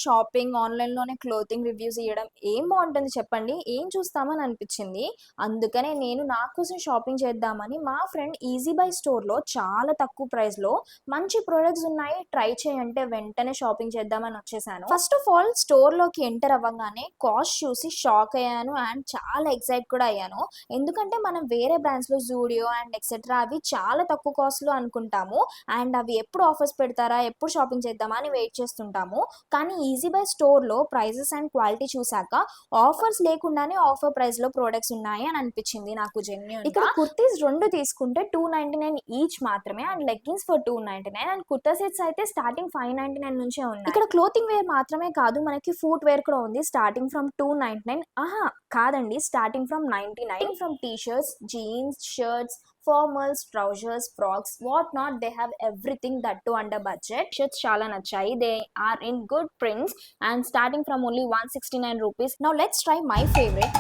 Shopping, ఆన్‌లైన్‌లోనే clothing reviews ఇయ్యడం ఏం బావుంటుంది చెప్పండి? ఏం చూస్తామని అనిపిచ్చింది. అందుకనే నేను నా కోసం షాపింగ్ చేద్దామని మా ఫ్రెండ్ ఈజీ బై స్టోర్‌లో చాలా తక్కువ ప్రైస్‌లో మంచి ప్రొడక్ట్స్ ఉన్నాయి. ట్రై చేయంటే వెంటనే షాపింగ్ చేద్దామని వచ్చేసాను. ఫస్ట్ ఆఫ్ ఆల్ స్టోర్‌లోకి ఎంటర్ అవ్వంగానే కాస్ట్ చూసి షాక్ అయ్యాను అండ్ చాలా ఎక్సైట్ కూడా అయ్యాను. ఎందుకంటే మనం వేరే బ్రాండ్స్‌లో జూడియో అండ్ ఎక్సెట్రా అవి చాలా తక్కువ కాస్ట్‌లో అనుకుంటాము. అండ్ అవి ఎప్పుడు ఆఫర్స్ పెడతారా? ఎప్పుడు షాపింగ్ చేద్దామా? అని వెయిట్ చేస్తుంటాము. కానీ ఈజీ బై స్టోర్‌లో ప్రైజెస్ అండ్ క్వాలిటీ చూసాక ఆఫర్స్ లేకుండానే ఆఫర్ ప్రైస్‌లో ప్రొడక్ట్స్ ఉన్నాయి అని అనిపించింది నాకు జెన్యూన్‌గా. ఇక్కడ కుర్తీస్ 2 తీసుకుంటే 299 ఈచ్ మాత్రమే and leggings for 299 and kurta sets అయితే స్టార్టింగ్ 599 నుంచే ఉన్నాయి. ఇక్కడ క్లోతింగ్ వేర్ మాత్రమే కాదు మనకి ఫుట్ వేర్ కూడా ఉంది. స్టార్టింగ్ ఫ్రమ్ 299 కాదండి, starting from 99 from T shirts, jeans, shirts, formals, trousers, frocks, what not they have everything that too under budget. Shirts చాలా నచ్చాయి. They are in good prints and starting from only 169 rupees. Now let's try my favourite.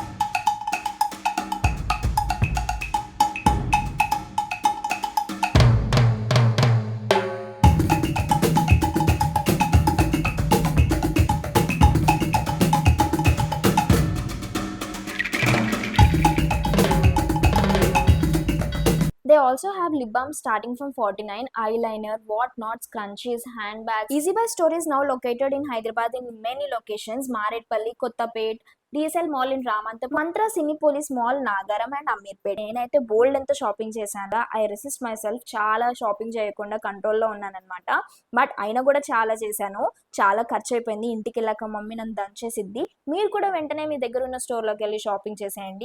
They also have lip balm starting from 49, eyeliner, whatnot, scrunchies, handbags. Easy Buy store is now located in Hyderabad in many locations: Maredpalli, Kottapet, DSL Mall in Ramantap, Mantra Cinepolis Mall, Nagaram and Amirpet. నేనైతే బోల్డ్ ఎంత shopping చేశాను. I resist my self. చాలా shopping చేయకుండా కంట్రోల్లో ఉన్నానన్నమాట. But అయినా కూడా చాలా చేశాను. చాలా ఖర్చు అయిపోయింది. ఇంటికి వెళ్ళాక మమ్మీ నన్ను దంచేసిద్ది. మీరు కూడా వెంటనే మీ దగ్గర ఉన్న స్టోర్లోకి వెళ్ళి షాపింగ్ చేసేయండి.